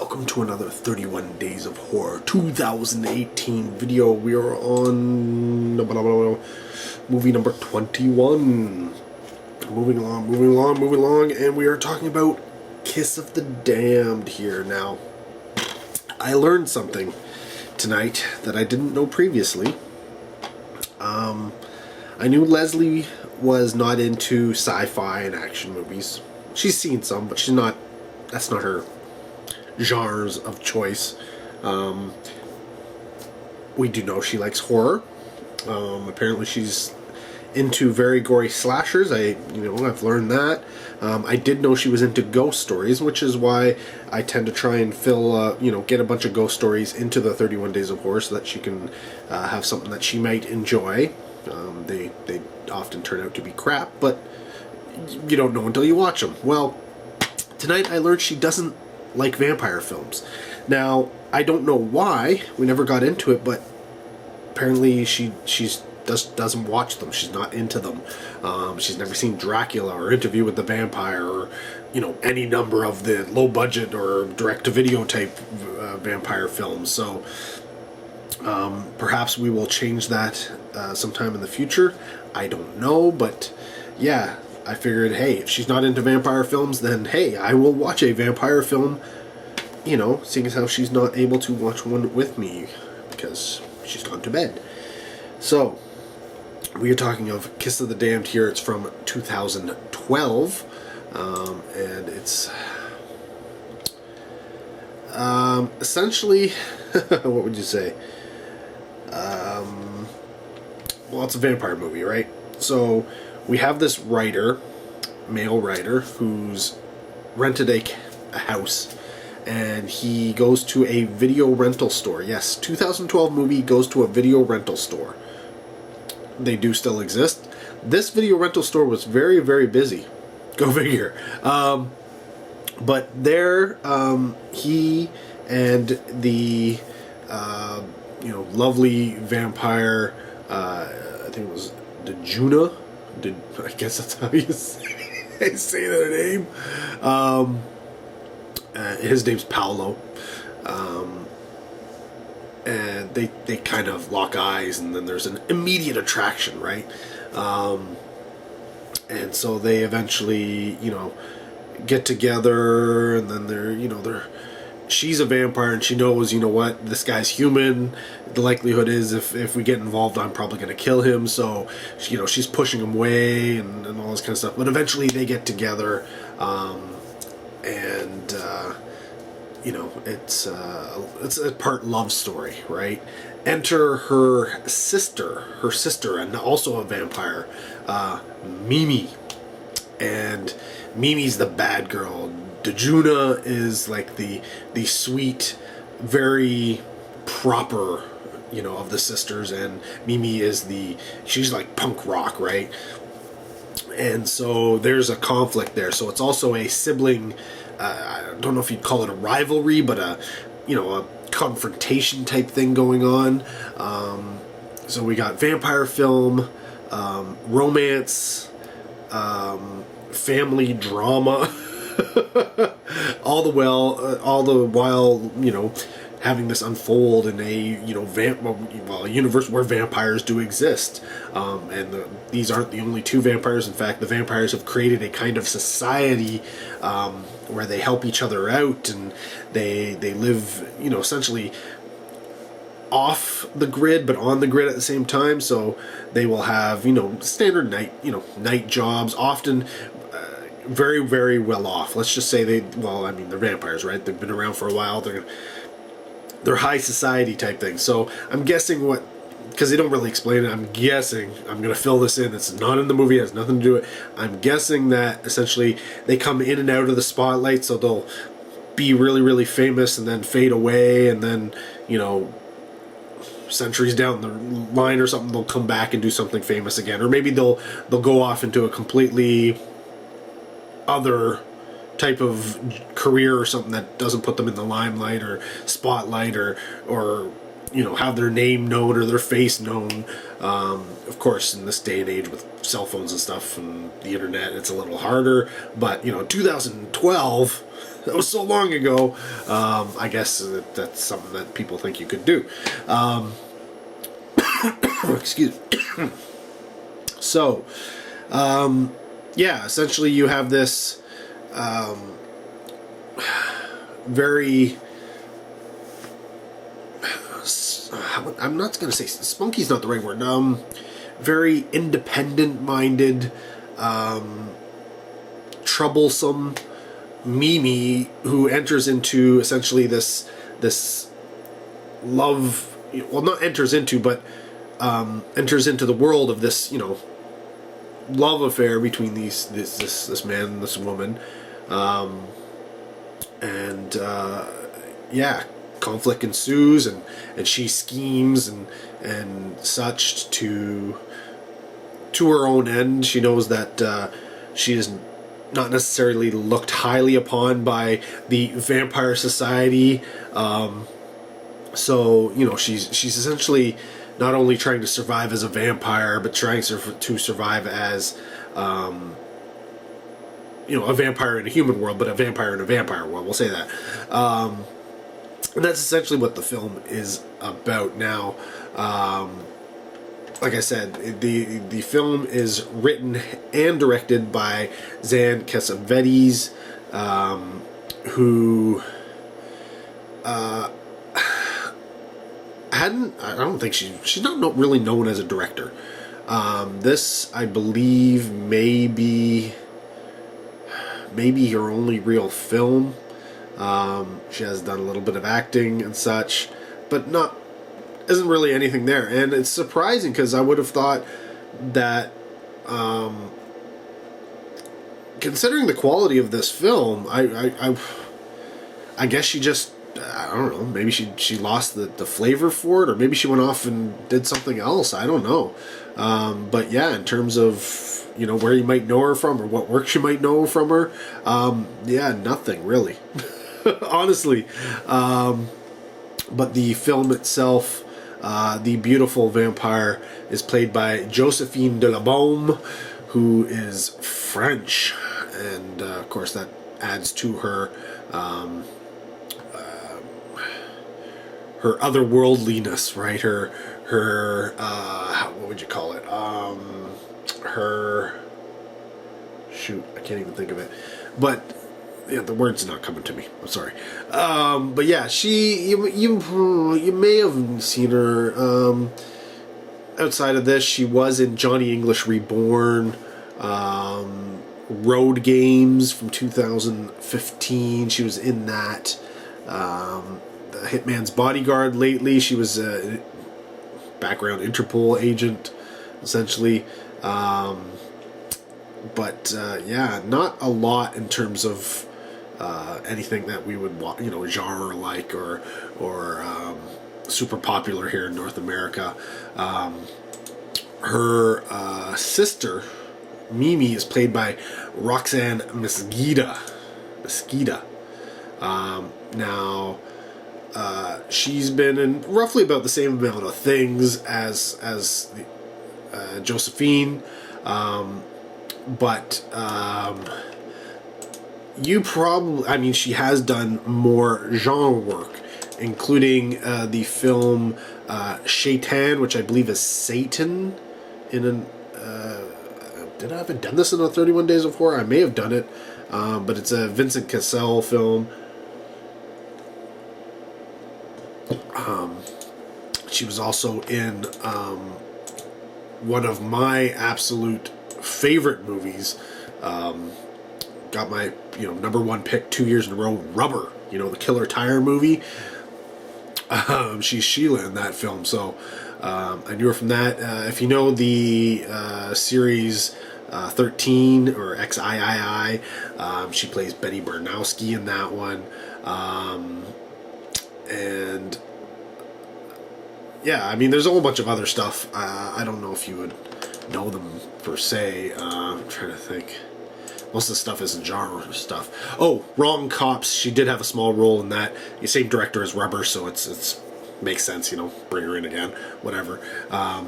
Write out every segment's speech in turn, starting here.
welcome to another 31 Days of Horror 2018 video. We are on movie number 21. Moving along, and we are talking about Kiss of the Damned here. Now, I learned something tonight that I didn't know previously. I knew Leslie was not into sci-fi and action movies. She's seen some, but that's not her genres of choice. We do know she likes horror. Apparently she's into very gory slashers. I've learned that. I did know she was into ghost stories, which is why I tend to try and get a bunch of ghost stories into the 31 Days of Horror so that she can have something that she might enjoy. They often turn out to be crap, but you don't know until you watch them. Well, tonight I learned she doesn't like vampire films. Now, I don't know why. We never got into it, but apparently she doesn't watch them. She's not into them. She's never seen Dracula or Interview with the Vampire or any number of the low budget or direct-to-video type vampire films. So perhaps we will change that sometime in the future. I don't know, but yeah, I figured, hey, if she's not into vampire films, then hey, I will watch a vampire film, seeing as how she's not able to watch one with me because she's gone to bed. So, we are talking of Kiss of the Damned here. It's from 2012, and it's essentially, what would you say? Well, it's a vampire movie, right? So, we have this male writer, who's rented a house, and he goes to a video rental store. Yes, 2012 movie goes to a video rental store. They do still exist. This video rental store was very, very busy. Go figure. But there, he and the, lovely vampire, I think it was Dejuna. I guess that's how you say their name. His name's Paolo. And they kind of lock eyes, and then there's an immediate attraction, right? And so they eventually, get together, and then she's a vampire, and she knows, what, this guy's human. The likelihood is if we get involved, I'm probably going to kill him. So, she's pushing him away and all this kind of stuff. But eventually they get together, it's a part love story, right? Enter her sister, and also a vampire, Mimi. And Mimi's the bad girl. Dejuna is like the sweet, very proper, of the sisters, and Mimi is she's like punk rock, right? And so there's a conflict there. So it's also a sibling, I don't know if you'd call it a rivalry, but a confrontation type thing going on. So we got vampire film, romance, family drama, all the while, having this unfold in a a universe where vampires do exist, and these aren't the only two vampires. In fact, the vampires have created a kind of society where they help each other out, and they live essentially off the grid but on the grid at the same time. So they will have standard night jobs, often very, very well off. Let's just say they're vampires, right? They've been around for a while. They're high society type things. So I'm guessing because they don't really explain it, I'm guessing, I'm going to fill this in, it's not in the movie, it has nothing to do with it. I'm guessing that essentially they come in and out of the spotlight, so they'll be really, really famous and then fade away, and then, centuries down the line or something, they'll come back and do something famous again. Or maybe they'll go off into a completely other type of career or something that doesn't put them in the limelight or spotlight or have their name known or their face known. Of course, in this day and age with cell phones and stuff and the internet, it's a little harder. But 2012, that was so long ago. I guess that's something that people think you could do. Excuse me. So, essentially you have this very... I'm not going to say spunky's not the right word. Very independent-minded, troublesome Mimi who enters into essentially this love. Well, not enters into, but enters into the world of this love affair between this man and this woman, and conflict ensues, and she schemes and such to her own end. She knows that she is not necessarily looked highly upon by the vampire society. So she's essentially not only trying to survive as a vampire, but trying to survive as a vampire in a human world, but a vampire in a vampire world. We'll say that. And that's essentially what the film is about. Now, like I said, the film is written and directed by Zan Cassavetes, who I don't think she's not really known as a director. This, I believe, may be her only real film. She has done a little bit of acting and such, but isn't really anything there. And it's surprising because I would have thought that, considering the quality of this film, I guess she just, I don't know, maybe she lost the flavor for it, or maybe she went off and did something else. I don't know. But yeah, in terms of where you might know her from or what work you might know from her, nothing really. Honestly. But the film itself, the beautiful vampire, is played by Josephine de la Baume, who is French, and of course that adds to her her otherworldliness, right? Her what would you call it? I can't even think of it, but the word's not coming to me. I'm sorry. But yeah, you may have seen her. Outside of this, she was in Johnny English Reborn, Road Games from 2015. She was in that. The Hitman's Bodyguard lately. She was a background Interpol agent, essentially. But not a lot in terms of anything that we would genre like or super popular here in North America. Her sister Mimi is played by Roxanne Mesquida. Now she's been in roughly about the same amount of things as Josephine, but she has done more genre work, including the film Shaitan, which I believe is Satan. Did I have done this in a 31 Days of Horror? I may have done it, but it's a Vincent Cassel film. She was also in one of my absolute favorite movies. Got my number one pick 2 years in a row, Rubber. The Killer Tire movie. She's Sheila in that film, so I knew her from that. If you know the series 13 or XIII, she plays Betty Bernowski in that one. And yeah, there's a whole bunch of other stuff. I don't know if you would know them per se. I'm trying to think. Most of the stuff isn't genre stuff. Oh, Wrong Cops. She did have a small role in that. The same director as Rubber, so it's makes sense, bring her in again, whatever. But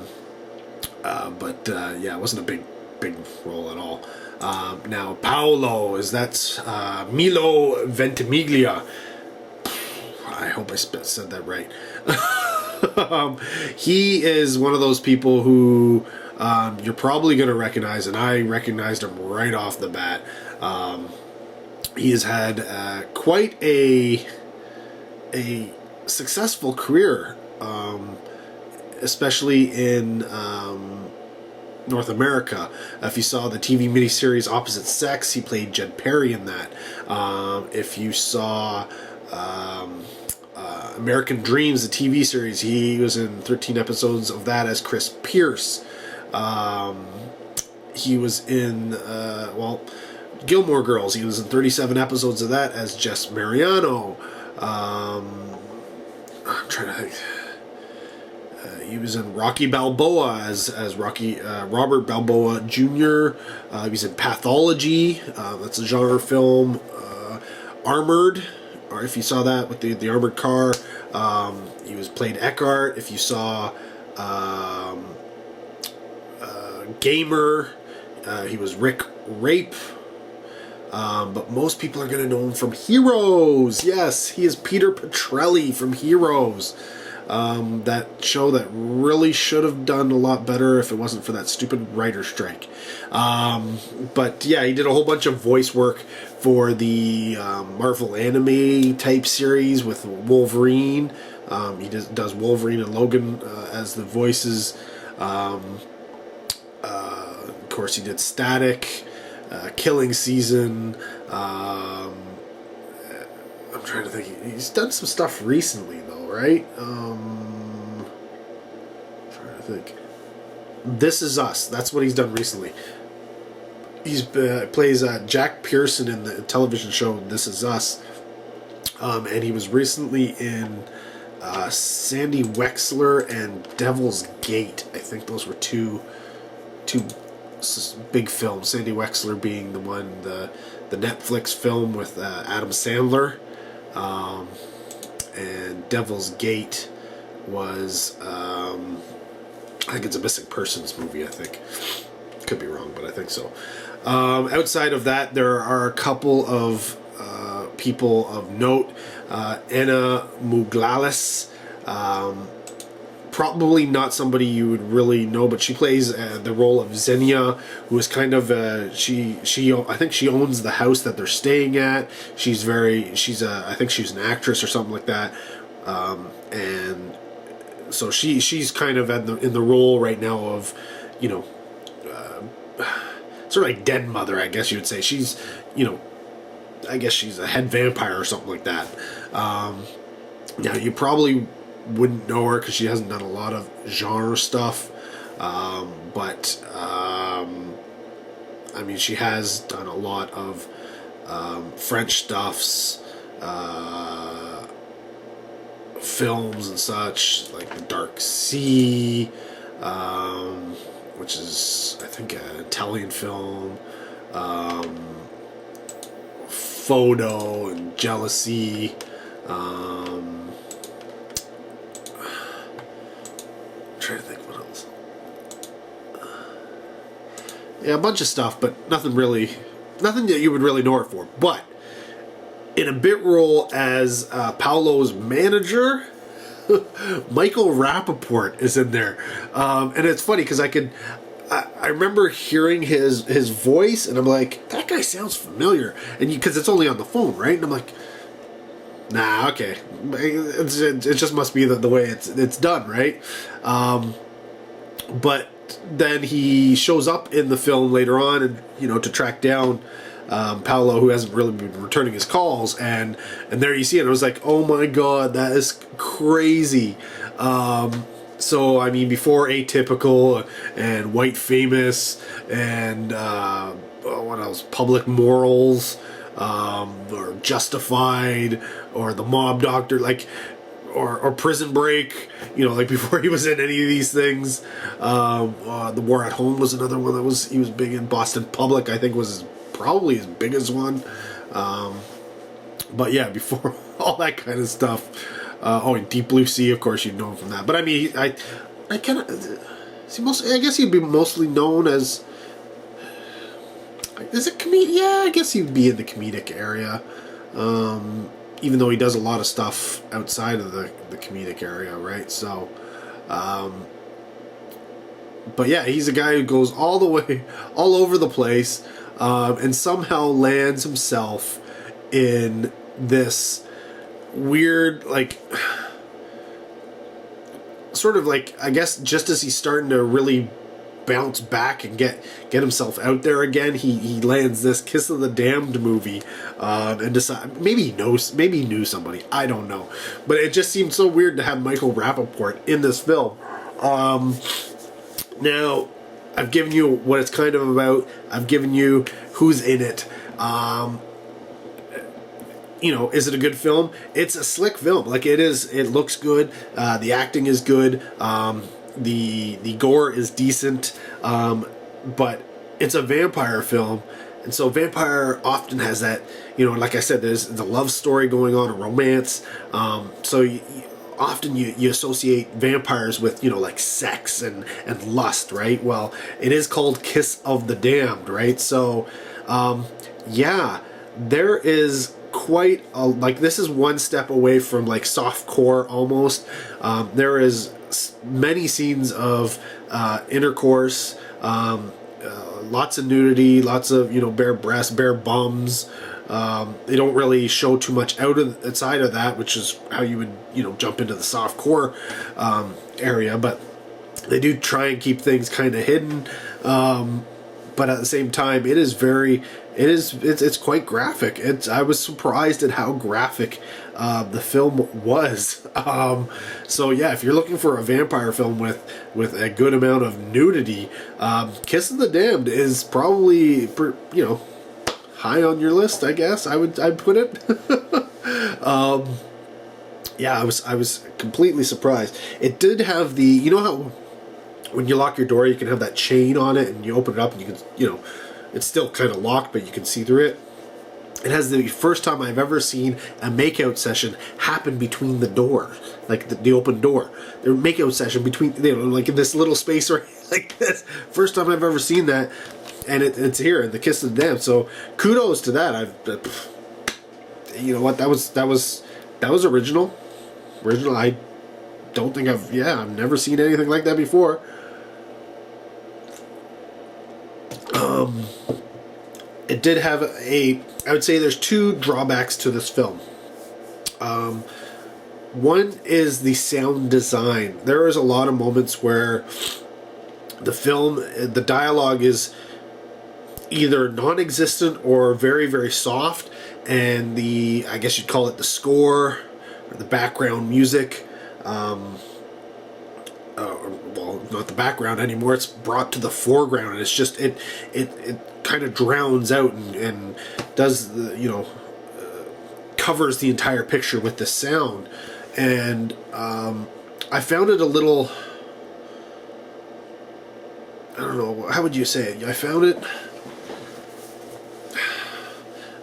yeah, it wasn't a big role at all. Now Paolo that's Milo Ventimiglia. I hope I said that right. He is one of those people who you're probably going to recognize, and I recognized him right off the bat. He has had quite a successful career, especially in North America. If you saw the TV miniseries Opposite Sex, he played Jed Perry in that. If you saw American Dreams, the TV series, he was in 13 episodes of that as Chris Pierce. He was in Gilmore Girls. He was in 37 episodes of that as Jess Mariano. I'm trying to think. He was in Rocky Balboa as Rocky Robert Balboa Jr. He was in Pathology. That's a genre film. Armored, or if you saw that with the armored car, he played Eckhart. If you saw Gamer, he was Rick Rape. But most people are going to know him from Heroes. Yes, he is Peter Petrelli from Heroes. That show that really should have done a lot better if it wasn't for that stupid writer strike. But yeah, he did a whole bunch of voice work for the Marvel anime type series with Wolverine. He does Wolverine and Logan as the voices. Of course, he did Static, Killing Season. I'm trying to think. He's done some stuff recently, though, right? Trying to think. This Is Us. That's what he's done recently. He plays Jack Pearson in the television show This Is Us. And he was recently in Sandy Wexler and Devil's Gate. I think those were two big films. Sandy Wexler being the Netflix film with Adam Sandler. And Devil's Gate was I think it's a missing persons movie. I think, could be wrong, but I think so. Outside of that, there are a couple of people of note. Anna Muglalis, probably not somebody you would really know, but she plays the role of Xenia, who is kind of she I think she owns the house that they're staying at. I think she's an actress or something like that, and so she's kind of in the role right now of, sort of like dead mother, I guess you would say. She's, I guess she's a head vampire or something like that. Now, you probably wouldn't know her because she hasn't done a lot of genre stuff. But I mean, she has done a lot of French stuffs, films and such, like The Dark Sea, which is, I think, an Italian film. Photo and Jealousy. I'm trying to think what else. Yeah, a bunch of stuff, but nothing that you would really know her for. But in a bit role as Paolo's manager, Michael Rappaport is in there, and it's funny because I remember hearing his voice, and I'm like, that guy sounds familiar, and because it's only on the phone, right? And I'm like, nah, okay, it just must be the way it's done, right? But then he shows up in the film later on, and to track down Paolo, who hasn't really been returning his calls, and there you see it. I was like, oh my god, that is crazy. So, I mean, before Atypical and White Famous and what else? Public Morals, or Justified, or The Mob Doctor, or Prison Break, like before he was in any of these things. The War at Home was another one that he was big in. Boston Public, I think, was probably his biggest one. But yeah, before all that kind of stuff, Oh, and Deep Blue Sea, of course, you'd know him from that. But I mean, I kind of, I guess he'd be mostly known as, is it comedic? Yeah, I guess he'd be in the comedic area. Even though he does a lot of stuff outside of the comedic area, right? So, but yeah, he's a guy who goes all the way, all over the place, and somehow lands himself in this weird, like, sort of like, I guess just as he's starting to really bounce back and get himself out there again, he lands this Kiss of the Damned movie, and decide, maybe he knew somebody, I don't know, but it just seemed so weird to have Michael Rappaport in this film. Now, I've given you what it's kind of about. I've given you who's in it. Is it a good film? It's a slick film. Like, it is. It looks good. The acting is good. The gore is decent. But it's a vampire film. And so vampire often has that, like I said, there's the love story going on, a romance. So often you associate vampires with, like sex and lust, right? Well, it is called Kiss of the Damned, right? So, there is quite a, like, this is one step away from like softcore almost. There is many scenes of intercourse, lots of nudity, lots of, bare breasts, bare bums. They don't really show too much outside of that, which is how you would, jump into the softcore area. But they do try and keep things kind of hidden. But at the same time, it's quite graphic. I was surprised at how graphic the film was. So yeah, if you're looking for a vampire film with a good amount of nudity, Kiss of the Damned is probably high on your list, I guess. I'd put it. I was completely surprised. It did have the, how when you lock your door you can have that chain on it, and you open it up and you can, it's still kind of locked but you can see through it. It has the first time I've ever seen a makeout session happen between the door, like the open door. The makeout session between, like in this little space right like this. First time I've ever seen that. And it's here in the Kiss of the Damned. So kudos to that. You know what? That was original. I don't think I've never seen anything like that before. It did have I would say there's two drawbacks to this film. One is the sound design. There is a lot of moments where the dialogue is either non-existent or very, very soft, and I guess you'd call it the score or the background music, well, not the background anymore, it's brought to the foreground, and it's just it kind of drowns out and does the covers the entire picture with the sound. And I found it a little, I don't know, how would you say it? I found it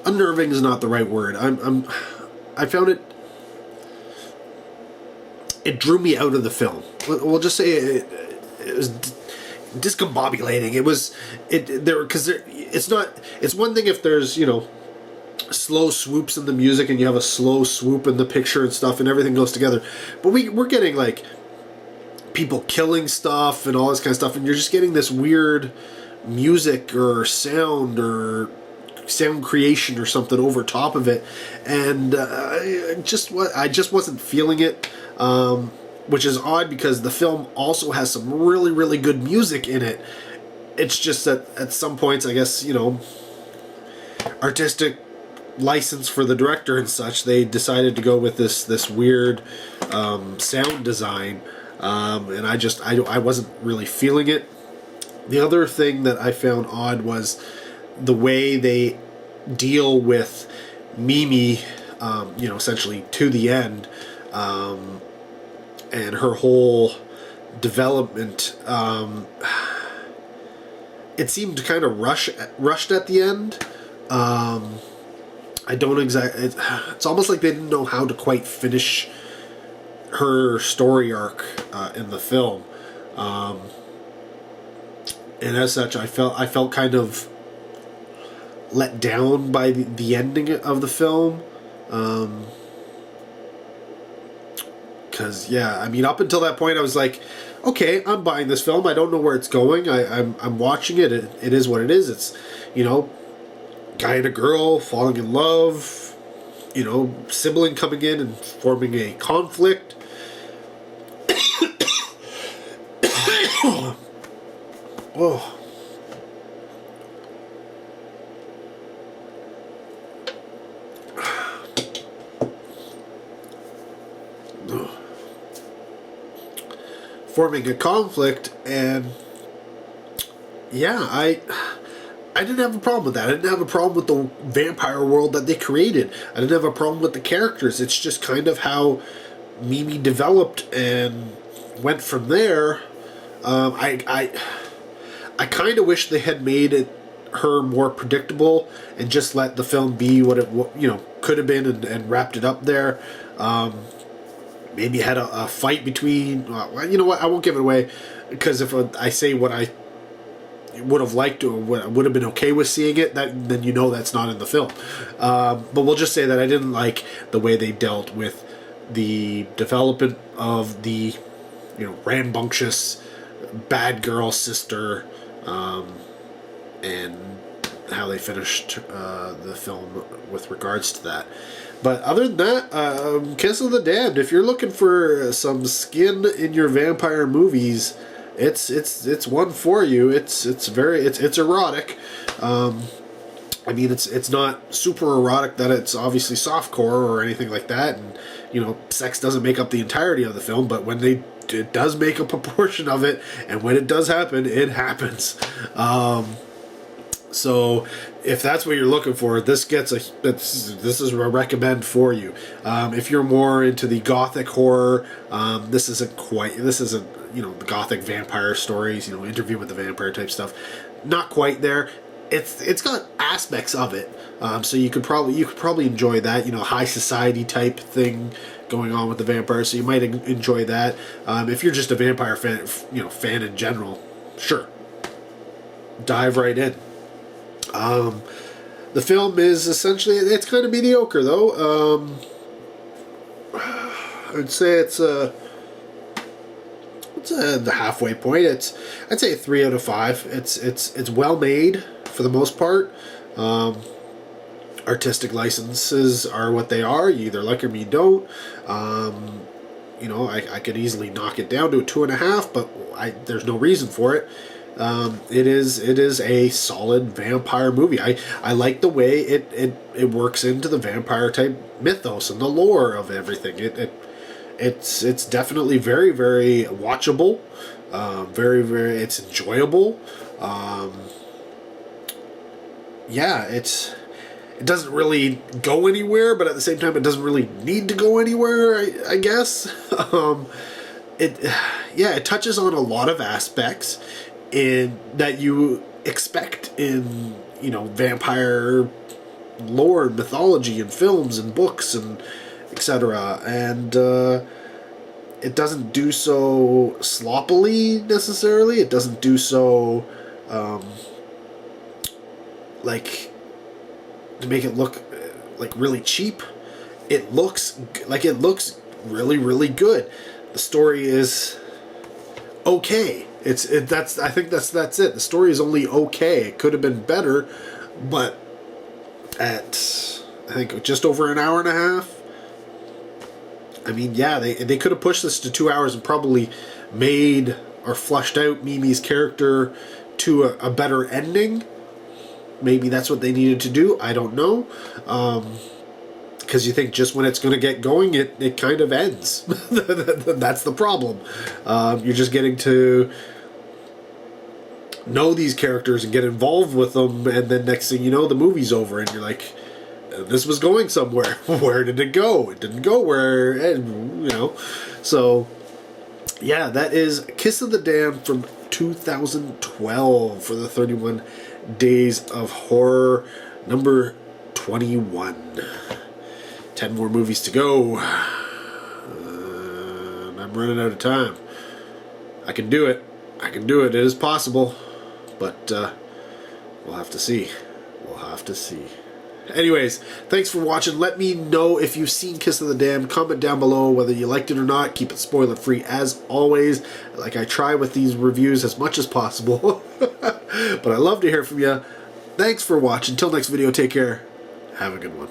unnerving is not the right word. I found it drew me out of the film. We'll just say it was discombobulating. It's one thing if there's, slow swoops in the music and you have a slow swoop in the picture and stuff and everything goes together. But we're getting like people killing stuff and all this kind of stuff, and you're just getting this weird music or sound creation or something over top of it, and I just wasn't feeling it, which is odd because the film also has some really, really good music in it. It's just that at some points, I guess, artistic license for the director and such, they decided to go with this weird sound design, and I wasn't really feeling it. The other thing that I found odd was the way they deal with Mimi, essentially to the end, and her whole development. It seemed kind of rushed at the end. I don't exactly. It's almost like they didn't know how to quite finish her story arc in the film. And as such, I felt kind of let down by the ending of the film. Because yeah, I mean, up until that point, I was like, okay, I'm buying this film. I don't know where it's going. I'm watching it. It is what it is. It's, you know, guy and a girl falling in love. You know, sibling coming in and forming a conflict. Oh. Forming a conflict, and yeah, I didn't have a problem with that. I didn't have a problem with the vampire world that they created. I didn't have a problem with the characters. It's just kind of how Mimi developed and went from there. I kind of wish they had made her more predictable and just let the film be what it could have been, and wrapped it up there. Maybe had a fight between. You know what? I won't give it away, because if I say what I would have liked or would have been okay with seeing it, then you know that's not in the film. But we'll just say that I didn't like the way they dealt with the development of the rambunctious bad girl sister, and how they finished the film with regards to that. But other than that, Kiss of the Damned. If you're looking for some skin in your vampire movies, it's one for you. It's erotic. I mean, it's not super erotic that it's obviously softcore or anything like that, and sex doesn't make up the entirety of the film. But when it does make up a proportion of it, and when it does happen, it happens. So if that's what you're looking for, this is a recommend for you. If you're more into the gothic horror, this isn't the gothic vampire stories, Interview with the Vampire type stuff. Not quite there. It's got aspects of it, so you could probably enjoy that, high society type thing going on with the vampire. So you might enjoy that. If you're just a vampire fan in general, sure, dive right in. The film is essentially, it's kind of mediocre though. I'd say it's the halfway point. I'd say a 3 out of 5. It's well made for the most part. Artistic licenses are what they are. You either like them or you don't. I could easily knock it down to a 2.5, but there's no reason for it. It is a solid vampire movie. I like the way it works into the vampire type mythos and the lore of everything. It's definitely very, very watchable. Very, very, it's enjoyable. It doesn't really go anywhere, but at the same time, it doesn't really need to go anywhere, I guess. It touches on a lot of aspects that you expect in vampire lore and mythology and films and books and etc. And it doesn't do so sloppily necessarily. It doesn't do so to make it look like really cheap. It looks really, really good. The story is okay. I think that's it. The story is only okay. It could have been better, but at I think just over an hour and a half. I mean, yeah, they could have pushed this to 2 hours and probably made or flushed out Mimi's character to a better ending. Maybe that's what they needed to do. I don't know. Because you think just when it's going to get going, it kind of ends. That's the problem. You're just getting to know these characters and get involved with them, and then next thing you know, the movie's over, and you're like, this was going somewhere. Where did it go? It didn't go where, So, yeah, that is Kiss of the Damned from 2012 for the 31 Days of Horror, number 21. 10 more movies to go. I'm running out of time. I can do it. I can do it. It is possible. But we'll have to see. We'll have to see. Anyways, thanks for watching. Let me know if you've seen Kiss of the Damned. Comment down below whether you liked it or not. Keep it spoiler free as always. Like I try with these reviews as much as possible. But I love to hear from you. Thanks for watching. Until next video, take care. Have a good one.